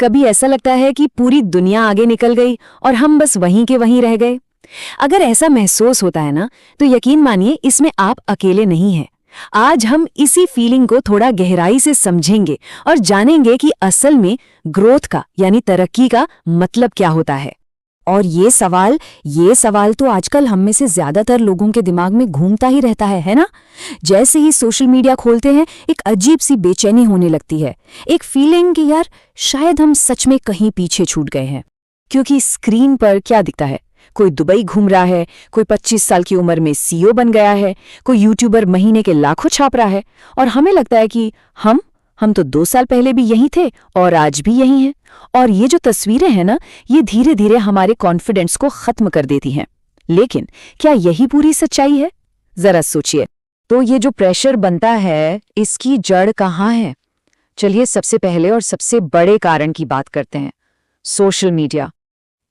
कभी ऐसा लगता है कि पूरी दुनिया आगे निकल गई और हम बस वहीं के वहीं रह गए। अगर ऐसा महसूस होता है ना, तो यकीन मानिए इसमें आप अकेले नहीं हैं। आज हम इसी फीलिंग को थोड़ा गहराई से समझेंगे और जानेंगे कि असल में ग्रोथ का यानी तरक्की का मतलब क्या होता है। और ये सवाल तो आजकल हम में से ज्यादातर लोगों के दिमाग में घूमता ही रहता है ना? जैसे ही सोशल मीडिया खोलते हैं एक अजीब सी बेचैनी होने लगती है, एक फीलिंग कि यार शायद हम सच में कहीं पीछे छूट गए हैं। क्योंकि स्क्रीन पर क्या दिखता है? कोई दुबई घूम रहा है, कोई 25 साल की उम्र में सीईओ बन गया है, कोई यूट्यूबर महीने के लाखों छाप रहा है, और हमें लगता है कि हम तो 2 साल पहले भी यहीं थे और आज भी यहीं हैं। और ये जो तस्वीरें हैं ना, ये धीरे धीरे हमारे कॉन्फिडेंस को खत्म कर देती हैं। लेकिन क्या यही पूरी सच्चाई है? जरा सोचिए। तो ये जो प्रेशर बनता है, इसकी जड़ कहाँ है? चलिए सबसे पहले और सबसे बड़े कारण की बात करते हैं, सोशल मीडिया।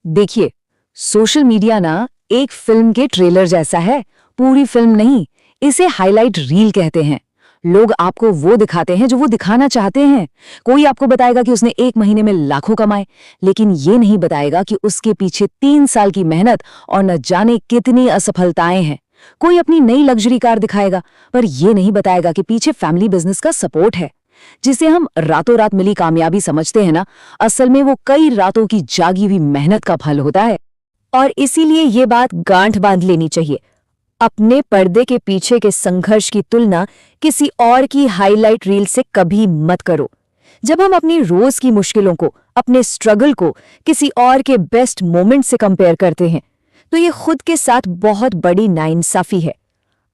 देखिए, सोशल मीडिया ना एक फिल्म के ट्रेलर जैसा है। पूरी फिल्म नहीं, इसे हाईलाइट रील कहते हैं। लोग आपको वो दिखाते हैं जो वो दिखाना चाहते हैं। कोई आपको बताएगा कि उसने 1 महीने में लाखों कमाए, लेकिन ये नहीं बताएगा कि उसके पीछे 3 साल की मेहनत और न जाने कितनी असफलताएं हैं। कोई अपनी नई लग्जरी कार दिखाएगा, पर ये नहीं बताएगा कि पीछे फैमिली बिजनेस का सपोर्ट है। जिसे हम रातों रात मिली कामयाबी समझते हैं ना, असल में वो कई रातों की जागी हुई मेहनत का फल होता है। और इसीलिए ये बात गांठ बांध लेनी चाहिए, अपने पर्दे के पीछे के संघर्ष की तुलना किसी और की हाईलाइट रील से कभी मत करो। जब हम अपनी रोज की मुश्किलों को, अपने स्ट्रगल को किसी और के बेस्ट मोमेंट से कंपेयर करते हैं, तो ये खुद के साथ बहुत बड़ी नाइंसाफी है।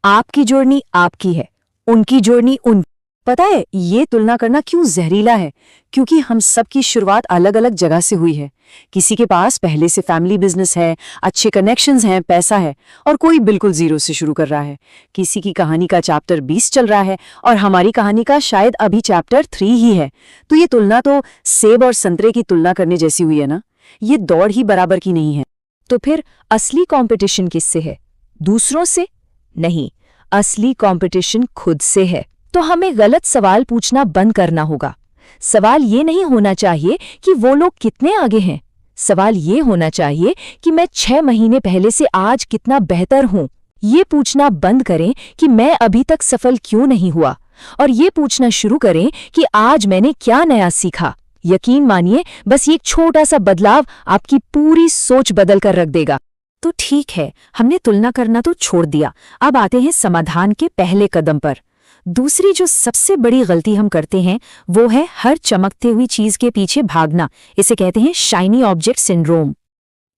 आपकी जर्नी आपकी है, उनकी जर्नी उनकी। पता है ये तुलना करना क्यों जहरीला है? क्योंकि हम सब की शुरुआत अलग अलग जगह से हुई है। किसी के पास पहले से फैमिली बिजनेस है, अच्छे कनेक्शंस हैं, पैसा है, और कोई बिल्कुल जीरो से शुरू कर रहा है। किसी की कहानी का चैप्टर 20 चल रहा है और हमारी कहानी का शायद अभी चैप्टर 3 ही है। तो ये तुलना तो सेब और संतरे की तुलना करने जैसी हुई है ना। ये दौड़ ही बराबर की नहीं है। तो फिर असली कंपटीशन किससे है? दूसरों से नहीं, असली कंपटीशन खुद से है। तो हमें गलत सवाल पूछना बंद करना होगा। सवाल ये नहीं होना चाहिए कि वो लोग कितने आगे हैं। सवाल ये होना चाहिए कि मैं 6 महीने पहले से आज कितना बेहतर हूं। ये पूछना बंद करें कि मैं अभी तक सफल क्यों नहीं हुआ, और ये पूछना शुरू करें कि आज मैंने क्या नया सीखा। यकीन मानिए, बस ये एक छोटा सा बदलाव आपकी पूरी सोच बदल कर रख देगा। तो ठीक है, हमने तुलना करना तो छोड़ दिया। अब आते हैं समाधान के पहले कदम पर। दूसरी जो सबसे बड़ी गलती हम करते हैं वो है हर चमकते हुई चीज के पीछे भागना। इसे कहते हैं शाइनी ऑब्जेक्ट सिंड्रोम।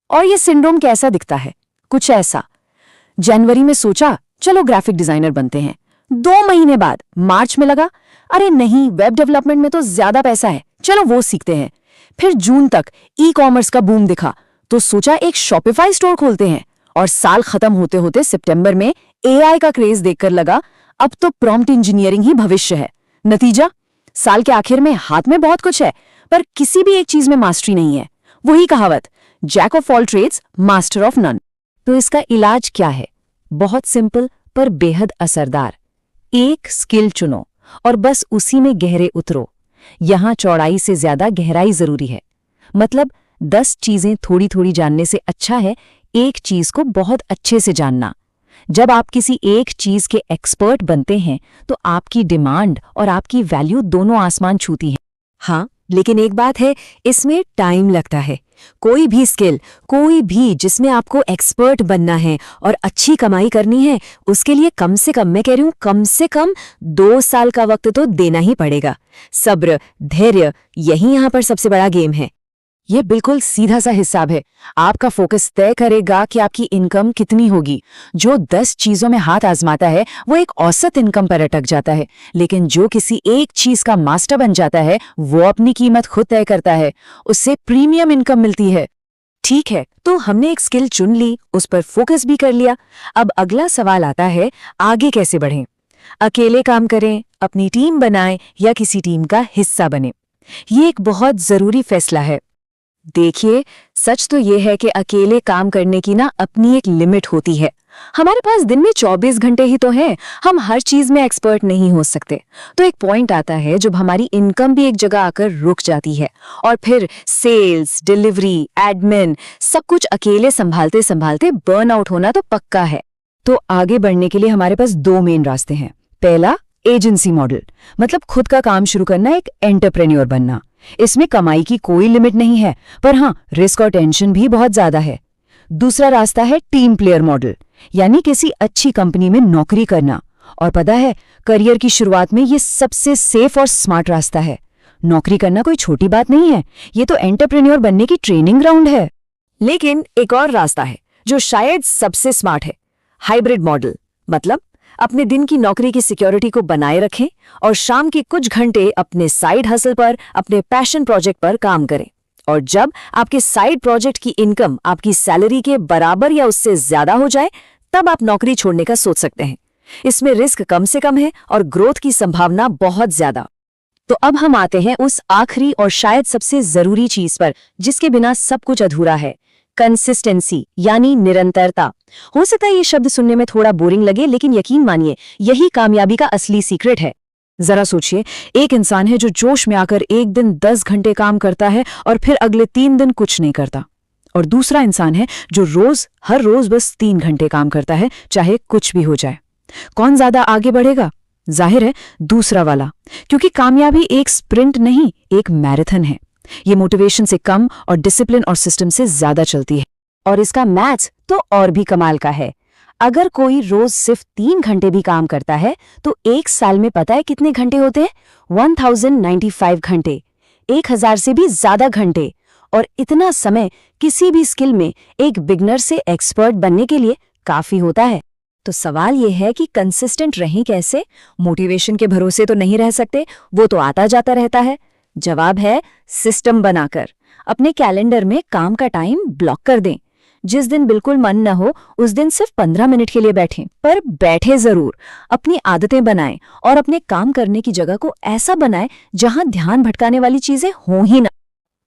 और ये सिंड्रोम कैसा दिखता है? कुछ ऐसा। जनवरी में सोचा चलो ग्राफिक डिजाइनर बनते हैं, 2 महीने बाद मार्च में लगा अरे नहीं, वेब डेवलपमेंट में तो ज्यादा पैसा है, चलो वो सीखते हैं। फिर जून तक ई कॉमर्स का बूम दिखा तो सोचा एक शॉपिफाई स्टोर खोलते हैं, और साल खत्म होते होते सितंबर में एआई का क्रेज देखकर लगा अब तो प्रॉम्प्ट इंजीनियरिंग ही भविष्य है। नतीजा, साल के आखिर में हाथ में बहुत कुछ है पर किसी भी एक चीज में मास्टरी नहीं है। वही कहावत, jack of all trades master of none. तो इसका इलाज क्या है? बहुत सिंपल पर बेहद असरदार। एक स्किल चुनो और बस उसी में गहरे उतरो। यहां चौड़ाई से ज्यादा गहराई जरूरी है। मतलब 10 चीजें थोड़ी थोड़ी जानने से अच्छा है एक चीज को बहुत अच्छे से जानना। जब आप किसी एक चीज के एक्सपर्ट बनते हैं तो आपकी डिमांड और आपकी वैल्यू दोनों आसमान छूती हैं। हाँ, लेकिन एक बात है, इसमें टाइम लगता है। कोई भी स्किल, कोई भी जिसमें आपको एक्सपर्ट बनना है और अच्छी कमाई करनी है, उसके लिए कम से कम, मैं कह रही हूँ कम से कम 2 साल का वक्त तो देना ही पड़ेगा। सब्र, धैर्य, यही यहाँ पर सबसे बड़ा गेम है। ये बिल्कुल सीधा सा हिसाब है। आपका फोकस तय करेगा कि आपकी इनकम कितनी होगी। जो 10 चीजों में हाथ आजमाता है वो एक औसत इनकम पर अटक जाता है, लेकिन जो किसी एक चीज का मास्टर बन जाता है वो अपनी कीमत खुद तय करता है, उससे प्रीमियम इनकम मिलती है। ठीक है, तो हमने एक स्किल चुन ली, उस पर फोकस भी कर लिया। अब अगला सवाल आता है, आगे कैसे बढ़ें? अकेले काम करें, अपनी टीम बनाएं, या किसी टीम का हिस्सा बने? ये एक बहुत जरूरी फैसला है। देखिए, सच तो ये है कि अकेले काम करने की ना अपनी एक लिमिट होती है। हमारे पास दिन में 24 घंटे ही तो हैं, हम हर चीज में एक्सपर्ट नहीं हो सकते। तो एक पॉइंट आता है जब हमारी इनकम भी एक जगह आकर रुक जाती है और फिर सेल्स, डिलीवरी, एडमिन सब कुछ अकेले संभालते संभालते बर्नआउट होना तो पक्का है। तो आगे बढ़ने के लिए हमारे पास दो मेन रास्ते हैं। पहला, एजेंसी मॉडल, मतलब खुद का काम शुरू करना, एक एंटरप्रेन्योर बनना। इसमें कमाई की कोई लिमिट नहीं है, पर हाँ, रिस्क और टेंशन भी बहुत ज्यादा है। दूसरा रास्ता है टीम प्लेयर मॉडल, यानी किसी अच्छी कंपनी में नौकरी करना। और पता है, करियर की शुरुआत में ये सबसे सेफ और स्मार्ट रास्ता है। नौकरी करना कोई छोटी बात नहीं है, ये तो एंटरप्रेन्योर बनने की ट्रेनिंग ग्राउंड है। लेकिन एक और रास्ता है जो शायद सबसे स्मार्ट है, हाइब्रिड मॉडल, मतलब अपने दिन की नौकरी की सिक्योरिटी को बनाए रखें और शाम के कुछ घंटे अपने साइड हसल पर, अपने पैशन प्रोजेक्ट पर काम करें। और जब आपके साइड प्रोजेक्ट की इनकम आपकी सैलरी के बराबर या उससे ज्यादा हो जाए, तब आप नौकरी छोड़ने का सोच सकते हैं। इसमें रिस्क कम से कम है और ग्रोथ की संभावना बहुत ज्यादा। तो अब हम आते हैं उस आखिरी और शायद सबसे जरूरी चीज पर, जिसके बिना सब कुछ अधूरा है, कंसिस्टेंसी, यानी निरंतरता। हो सकता है ये शब्द सुनने में थोड़ा बोरिंग लगे, लेकिन यकीन मानिए यही कामयाबी का असली सीक्रेट है। जरा सोचिए, एक इंसान है जो जोश में आकर एक दिन 10 घंटे काम करता है और फिर अगले 3 दिन कुछ नहीं करता। और दूसरा इंसान है जो हर रोज बस 3 घंटे काम करता है, चाहे कुछ भी हो जाए। कौन ज्यादा आगे बढ़ेगा? जाहिर है दूसरा वाला, क्योंकि कामयाबी एक स्प्रिंट नहीं, एक मैराथन है। ये मोटिवेशन से कम और डिसिप्लिन और सिस्टम से ज्यादा चलती है। और इसका मैथ्स तो और भी कमाल का है। अगर कोई रोज सिर्फ 3 घंटे भी काम करता है तो एक साल में पता है कितने घंटे होते हैं? 1095 घंटे, 1000 से भी ज्यादा घंटे। और इतना समय किसी भी स्किल में एक बिगनर से एक्सपर्ट बनने के लिए काफी होता है। तो सवाल यह है कि कंसिस्टेंट रहें कैसे? मोटिवेशन के भरोसे तो नहीं रह सकते, वो तो आता जाता रहता है। जवाब है सिस्टम बनाकर। अपने कैलेंडर में काम का टाइम ब्लॉक कर दें। जिस दिन बिल्कुल मन न हो उस दिन सिर्फ 15 मिनट के लिए बैठें, पर बैठे जरूर। अपनी आदतें बनाएं और अपने काम करने की जगह को ऐसा बनाएं जहां ध्यान भटकाने वाली चीजें हों ही ना।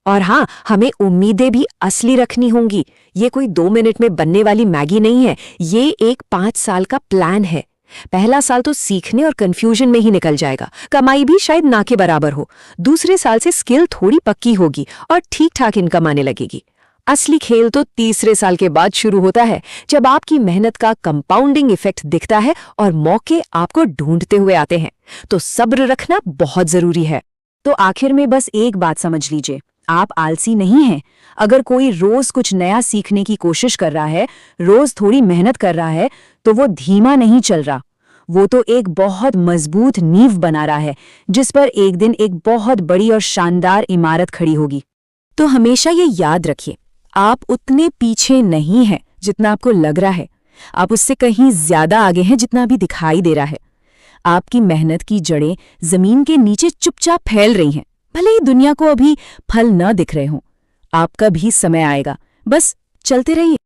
और हाँ, हमें उम्मीदें भी असली रखनी होंगी। ये कोई 2 मिनट में बनने वाली मैगी नहीं है, ये एक 5 साल का प्लान है। पहला साल तो सीखने और कंफ्यूजन में ही निकल जाएगा, कमाई भी शायद ना के बराबर हो। दूसरे साल से स्किल थोड़ी पक्की होगी और ठीक ठाक इनकम आने लगेगी। असली खेल तो तीसरे साल के बाद शुरू होता है, जब आपकी मेहनत का कंपाउंडिंग इफेक्ट दिखता है और मौके आपको ढूंढते हुए आते हैं। तो सब्र रखना बहुत जरूरी है। तो आखिर में बस एक बात समझ लीजिए, आप आलसी नहीं हैं। अगर कोई रोज कुछ नया सीखने की कोशिश कर रहा है, रोज थोड़ी मेहनत कर रहा है, तो वो धीमा नहीं चल रहा, वो तो एक बहुत मजबूत नींव बना रहा है, जिस पर एक दिन एक बहुत बड़ी और शानदार इमारत खड़ी होगी। तो हमेशा ये याद रखिए, आप उतने पीछे नहीं हैं जितना आपको लग रहा है। आप उससे कहीं ज्यादा आगे हैं जितना अभी दिखाई दे रहा है। आपकी मेहनत की जड़ें जमीन के नीचे चुपचाप फैल रही हैं, भले ही दुनिया को अभी फल न दिख रहे हों। आपका भी समय आएगा, बस चलते रहिए।